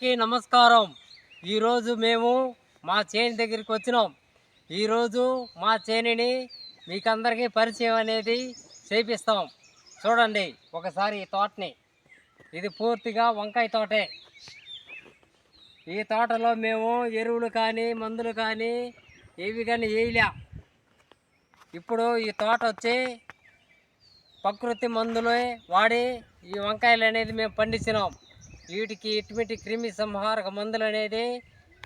అందరికీ నమస్కారం. ఈరోజు మేము మా చేను దగ్గరికి వచ్చినాం. ఈరోజు మా చేనుని మీకు అందరికీ పరిచయం అనేది చేపిస్తాం. చూడండి ఒకసారి ఈ తోటని. ఇది పూర్తిగా వంకాయ తోటే. ఈ తోటలో మేము ఎరువులు కానీ మందులు కానీ ఏవి కానీ వేయలే. ఇప్పుడు ఈ తోట వచ్చి ప్రకృతి మందులే వాడి ఈ వంకాయలు అనేది మేము పండించినాం. వీటికి ఇటువంటి క్రిమి సంహారక మందులు అనేది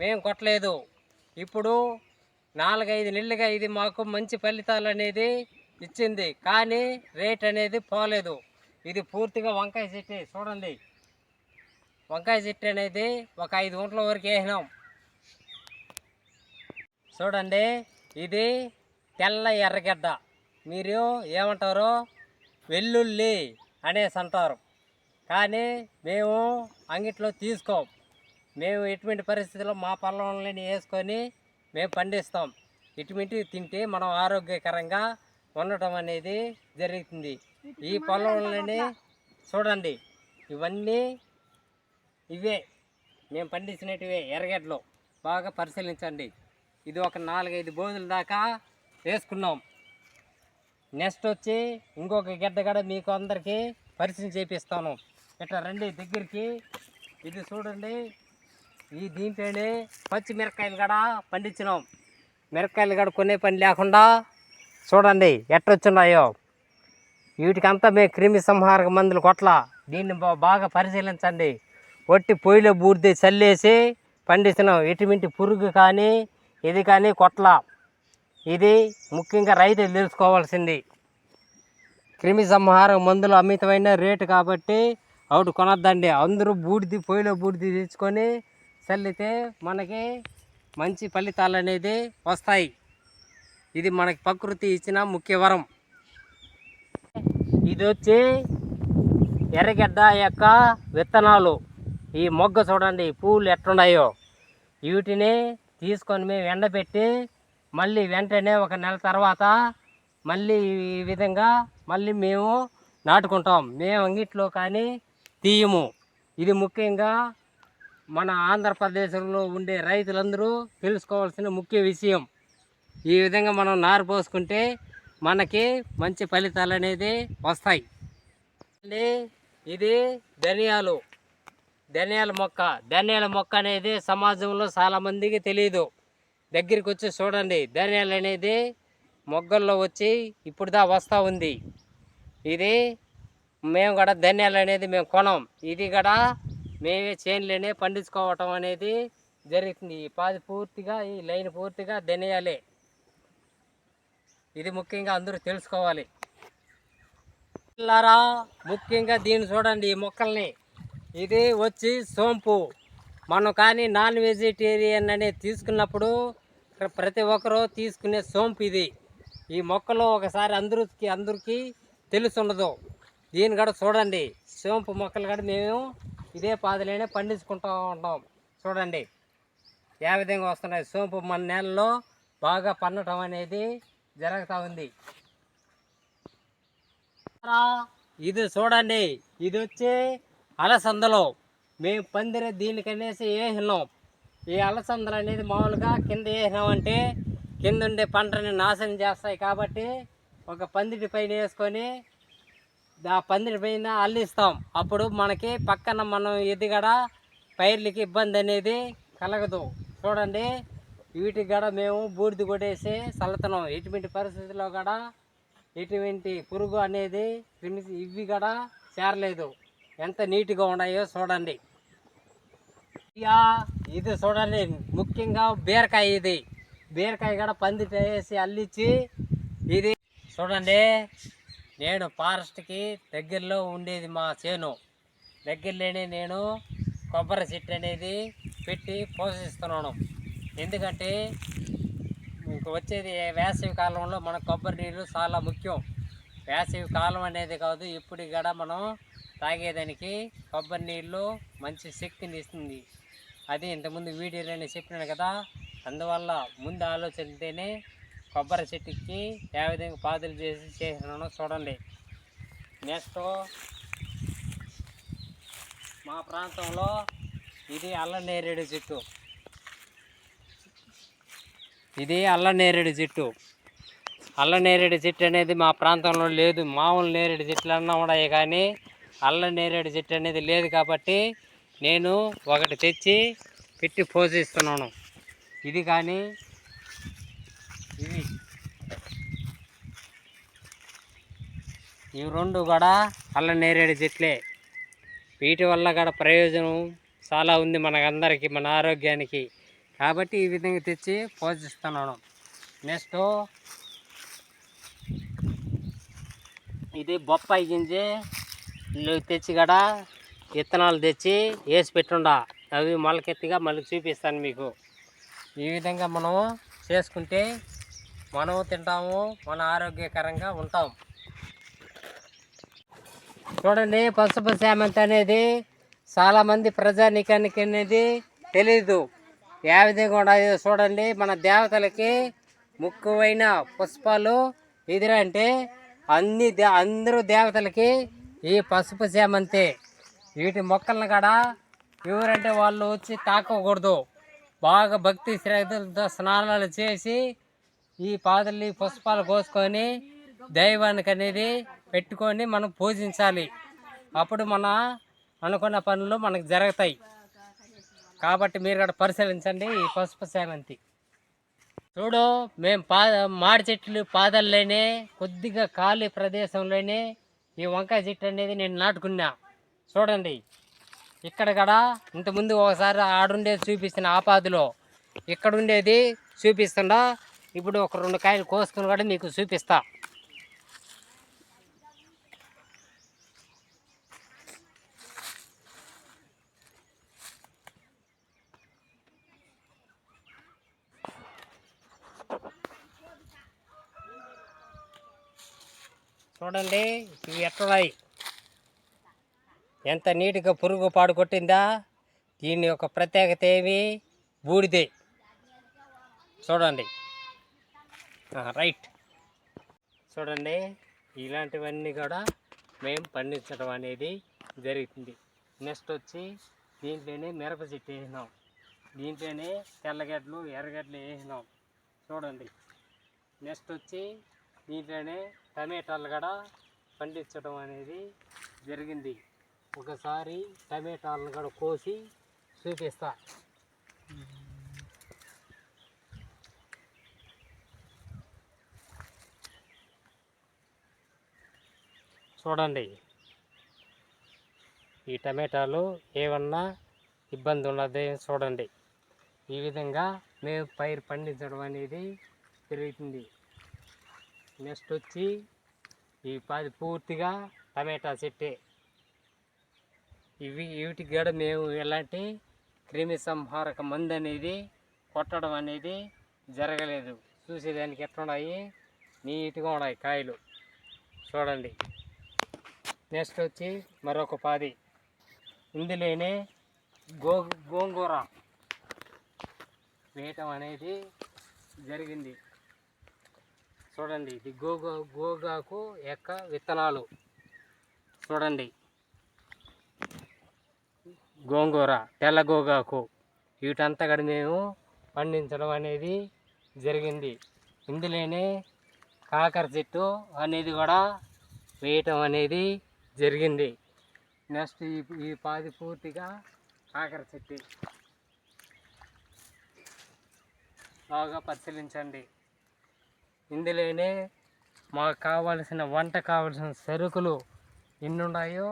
మేము కొట్టలేదు. ఇప్పుడు 4-5 నెలలుగా ఇది మాకు మంచి ఫలితాలు అనేది ఇచ్చింది, కానీ రేట్ అనేది పోలేదు. ఇది పూర్తిగా వంకాయ చెట్టు. చూడండి, వంకాయ చెట్టు అనేది ఒక 5 గుంటల వరకు వేసినాం. చూడండి, ఇది తెల్ల ఎర్రగడ్డ. మీరు ఏమంటారో వెల్లుల్లి అనేసి అంటారు, కానీ మేము అంగిట్లో తీసుకోం. మేము ఎటువంటి పరిస్థితుల్లో మా పొలంలోనే వేసుకొని మేము పండిస్తాం. ఇటువంటివి తింటే మనం ఆరోగ్యకరంగా ఉండటం అనేది జరుగుతుంది. ఈ పొలంలోనే చూడండి, ఇవన్నీ ఇవే మేము పండించినటివే ఎర్రగడ్డలు. బాగా పరిశీలించండి. ఇది ఒక 4-5 బోధుల దాకా వేసుకున్నాం. నెక్స్ట్ వచ్చి ఇంకొక గడ్డ కూడా మీకు అందరికీ పరిచయం చేపిస్తాను. ఇట్లా రండి దగ్గరికి. ఇది చూడండి, ఈ దీంట్లోనే పచ్చిమిరపకాయలు కూడా పండించినాం. మిరపకాయలు కూడా కొనే పని లేకుండా చూడండి ఎట్టొచ్చున్నాయో. వీటికంతా మేము క్రిమి సంహారక మందులు కొట్ల. దీన్ని బాగా పరిశీలించండి. ఒట్టి పొయ్యిలో బూడిద చల్లేసి పండించినాం. ఎటువంటి పురుగు కానీ ఇది కానీ కొట్ల. ఇది ముఖ్యంగా రైతులు తెలుసుకోవాల్సింది. క్రిమి సంహారక మందులు అమితమైన రేటు కాబట్టి అవుట్ కొనొద్దండి. అందరూ పొయ్యిలో బూడిది తెచ్చుకొని చల్లితే మనకి మంచి ఫలితాలు అనేది వస్తాయి. ఇది మనకి ప్రకృతి ఇచ్చిన ముఖ్య వరం. ఇది వచ్చి ఎర్రగడ్డ యొక్క విత్తనాలు. ఈ మొగ్గ చూడండి, పూలు ఎట్లున్నాయో. వీటిని తీసుకొని మేము ఎండబెట్టి మళ్ళీ వెంటనే ఒక నెల తర్వాత మళ్ళీ ఈ విధంగా మళ్ళీ మేము నాటుకుంటాం. మేము అంగిట్లో కానీ తీయము. ఇది ముఖ్యంగా మన ఆంధ్రప్రదేశ్లో ఉండే రైతులందరూ తెలుసుకోవాల్సిన ముఖ్య విషయం. ఈ విధంగా మనం నారు పోసుకుంటే మనకి మంచి ఫలితాలు అనేది వస్తాయి. ఇది ధనియాల మొక్క అనేది సమాజంలో చాలామందికి తెలియదు. దగ్గరికి వచ్చి చూడండి, ధనియాలు అనేది మొగ్గల్లో వచ్చి ఇప్పుడు వస్తూ ఉంది. ఇది మేము కూడా ధనియాలు అనేది మేము కొనం. ఇది కూడా మేమే చేనులోనే పండించుకోవటం అనేది జరుగుతుంది. ఈ పాది పూర్తిగా, ఈ లైన్ పూర్తిగా ధనియాలే. ఇది ముఖ్యంగా అందరూ తెలుసుకోవాలి. పిల్లరా, ముఖ్యంగా దీన్ని చూడండి, ఈ మొక్కల్ని. ఇది వచ్చి సోంపు. మనం కానీ నాన్ వెజిటేరియన్ అనేది తీసుకున్నప్పుడు ప్రతి ఒక్కరూ తీసుకునే సోంపు ఇది. ఈ మొక్కలో ఒకసారి అందరికీ తెలుసుండదు. దీన్ని కూడా చూడండి, సోంపు మొక్కలు కూడా మేము ఇదే పాదులోనే పండించుకుంటూ ఉంటాం. చూడండి ఏ విధంగా వస్తున్నాయి. సోంపు మన నేలలో బాగా పండటం అనేది జరుగుతూ ఉంది. ఇది చూడండి, ఇది వచ్చి అలసందలో మేము పందిరే దీనికనేసి వేసినాం. ఈ అలసందలు అనేది మామూలుగా కింద వేసినామంటే కింద ఉండే పంటని నాశనం చేస్తాయి. కాబట్టి ఒక పందిటి పైన వేసుకొని ఆ పందిటి పైన అల్లిస్తాం. అప్పుడు మనకి పక్కన మనం ఎదిగడ పైర్లకి ఇబ్బంది అనేది కలగదు. చూడండి, వీటికి కూడా మేము బూడిద కొట్టేసి చల్లుతున్నాం. ఎటువంటి పరిస్థితుల్లో కూడా ఎటువంటి పురుగు అనేది ఇవి కూడా చేరలేదు. ఎంత నీట్గా ఉన్నాయో చూడండి. ఇది చూడండి, ముఖ్యంగా బీరకాయ. ఇది బీరకాయ కూడా పందిట వేసి అల్లించి ఇది చూడండి. నేను ఫారెస్ట్కి దగ్గరలో ఉండేది మా చేను. దగ్గరలోనే నేను కొబ్బరి చెట్టు అనేది పెట్టి పోషిస్తున్నాను. ఎందుకంటే వచ్చేది వేసవి కాలంలో మన కొబ్బరి నీళ్ళు చాలా ముఖ్యం. వేసవి కాలం అనేది కాదు, ఇప్పుడు కూడా మనం తాగేదానికి కొబ్బరి నీళ్ళు మంచి శక్తిని ఇస్తుంది. అది ఇంతకుముందు వీడియోలోనే చెప్పినాను కదా. అందువల్ల ముందు ఆలోచనతోనే కొబ్బరి చెట్టుకి ఏ విధంగా పాదులు చేసినానో చూడండి. నెక్స్ట్ మా ప్రాంతంలో ఇది అల్లనేరేడు చెట్టు. ఇది అల్లనేరేడు చెట్టు. అల్లనేరేడు చెట్టు అనేది మా ప్రాంతంలో లేదు. మామూలు నేరేడు చెట్లు అన్నా ఉన్నాయి, కానీ అల్లనేరేడు చెట్టు అనేది లేదు. కాబట్టి నేను ఒకటి తెచ్చి పెట్టి పోషిస్తున్నాను. ఇది కానీ ఇవి రెండు కూడా అల్లనేరేడు చెట్లే. వీటి వల్ల కూడా ప్రయోజనం చాలా ఉంది మనకందరికీ, మన ఆరోగ్యానికి. కాబట్టి ఈ విధంగా తెచ్చి పోషిస్తున్నాను. నెక్స్ట్ ఇది బొప్పాయి గింజ తెచ్చి కూడా విత్తనాలు తెచ్చి వేసి పెట్టుండా, అవి మొలకెత్తిగా మళ్ళీ చూపిస్తాను మీకు. ఈ విధంగా మనం చేసుకుంటే మనం తింటాము, మన ఆరోగ్యకరంగా ఉంటాం. చూడండి, పసుపు చామంతి అనేది చాలామంది ప్రజానీకానికి అనేది తెలీదు. ఏ విధంగా ఉండదు చూడండి. మన దేవతలకి ముఖ్యమైన పుష్పాలు ఎదురంటే అందరూ దేవతలకి ఈ పసుపు చామంతి. వీటి మొక్కలను కూడా ఎవరంటే వాళ్ళు వచ్చి తాకకూడదు. బాగా భక్తి శ్రద్ధలతో స్నానాలు చేసి ఈ పాదల్ని పుష్పాలు కోసుకొని దైవానికి అనేది పెట్టుకొని మనం పూజించాలి. అప్పుడు మన అనుకున్న పనులు మనకు జరుగుతాయి. కాబట్టి మీరు కూడా పరిశీలించండి ఈ పసుపు చామంతి. చూడు, మేము మాడి చెట్లు పాదల్లోనే కొద్దిగా ఖాళీ ప్రదేశంలోనే ఈ వంకాయ చెట్టు అనేది నేను నాటుకున్నా. చూడండి, ఇక్కడ కూడా ఇంతకుముందు ఒకసారి ఆడుండేది చూపిస్తున్న ఆపాదిలో, ఇక్కడ ఉండేది చూపిస్తుండా. ఇప్పుడు ఒక 2 కాయలు కోసుకుని కూడా మీకు చూపిస్తా. చూడండి, ఇవి ఎట్టున్నాయి, ఎంత నీట్గా పురుగు పాడు కొట్టిందా. దీని యొక్క ప్రత్యేకత ఏమి? బూడిదే. చూడండి, రైట్. చూడండి, ఇలాంటివన్నీ కూడా మేము పండించడం అనేది జరుగుతుంది. నెక్స్ట్ వచ్చి దీంట్లోనే మిరప చెట్టు వేసినాం, దీంట్లోనే తెల్లగడ్డలు ఎర్రగడ్డలు వేసినాం. చూడండి, నెక్స్ట్ వచ్చి దీంట్లోనే టమాటాలు కూడా పండించడం అనేది జరిగింది. ఒకసారి టమాటాలను కూడా కోసి చూపిస్తా. చూడండి, ఈ టమాటాలు ఏమన్నా ఇబ్బంది ఉన్నది చూడండి. ఈ విధంగా మేము పైరు పండించడం అనేది జరుగుతుంది. నెక్స్ట్ వచ్చి ఈ పాది పూర్తిగా టమాటా చెట్టే. వీటికి కూడా మేము ఎలాంటి క్రిమి సంహారక మందు అనేది కొట్టడం అనేది జరగలేదు. చూసేదానికి ఎట్లున్నాయి, నీట్గా ఉన్నాయి కాయలు. చూడండి, నెక్స్ట్ వచ్చి మరొక పాది, ఇందులోనే గోంగూర వేయటం అనేది జరిగింది. చూడండి, ఇది గోగాకు యొక్క విత్తనాలు. చూడండి, గోంగూర, తెల్ల గోగాకు, వీటంతా కూడా మేము పండించడం అనేది జరిగింది. ఇందులోనే కాకర చెట్టు అనేది కూడా వేయటం అనేది జరిగింది. నెక్స్ట్ ఈ పాది పూర్తిగా కాకర చెట్టు. బాగా పరిశీలించండి. ఇందులోనే మాకు కావలసిన వంట కావలసిన సరుకులు ఎన్ని ఉన్నాయో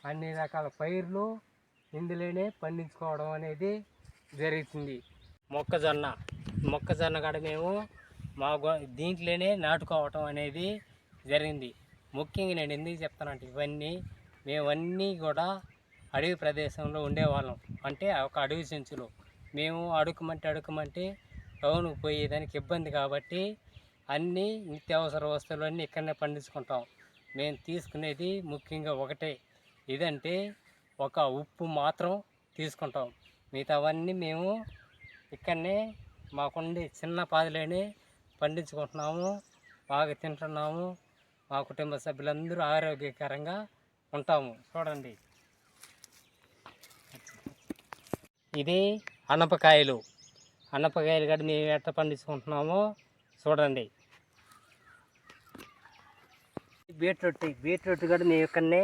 అన్ని రకాల పైర్లు ఇందులోనే పండించుకోవడం అనేది జరుగుతుంది. మొక్కజొన్న కూడా మేము దీంట్లోనే నాటుకోవటం అనేది జరిగింది. ముఖ్యంగా నేను ఎందుకు చెప్తానంటే మేమన్నీ కూడా అడవి ప్రదేశంలో ఉండేవాళ్ళం. అంటే ఒక అడవి చెంచులు. మేము అడుకుమంటే టౌన్కి పోయేదానికి ఇబ్బంది కాబట్టి అన్నీ నిత్యావసర వస్తువులు అన్నీ ఇక్కడనే పండించుకుంటాం. మేము తీసుకునేది ముఖ్యంగా ఒకటే, ఇదంటే ఒక ఉప్పు మాత్రం తీసుకుంటాం. మిగతావన్నీ మేము ఇక్కడనే మాకుండే చిన్న పాదిలోనే పండించుకుంటున్నాము, బాగా తింటున్నాము. మా కుటుంబ సభ్యులందరూ ఆరోగ్యకరంగా ఉంటాము. చూడండి, ఇది అనపకాయలు కూడా మేము ఎట్లా పండించుకుంటున్నామో చూడండి. బీట్రూట్ కూడా మేము ఇక్కడనే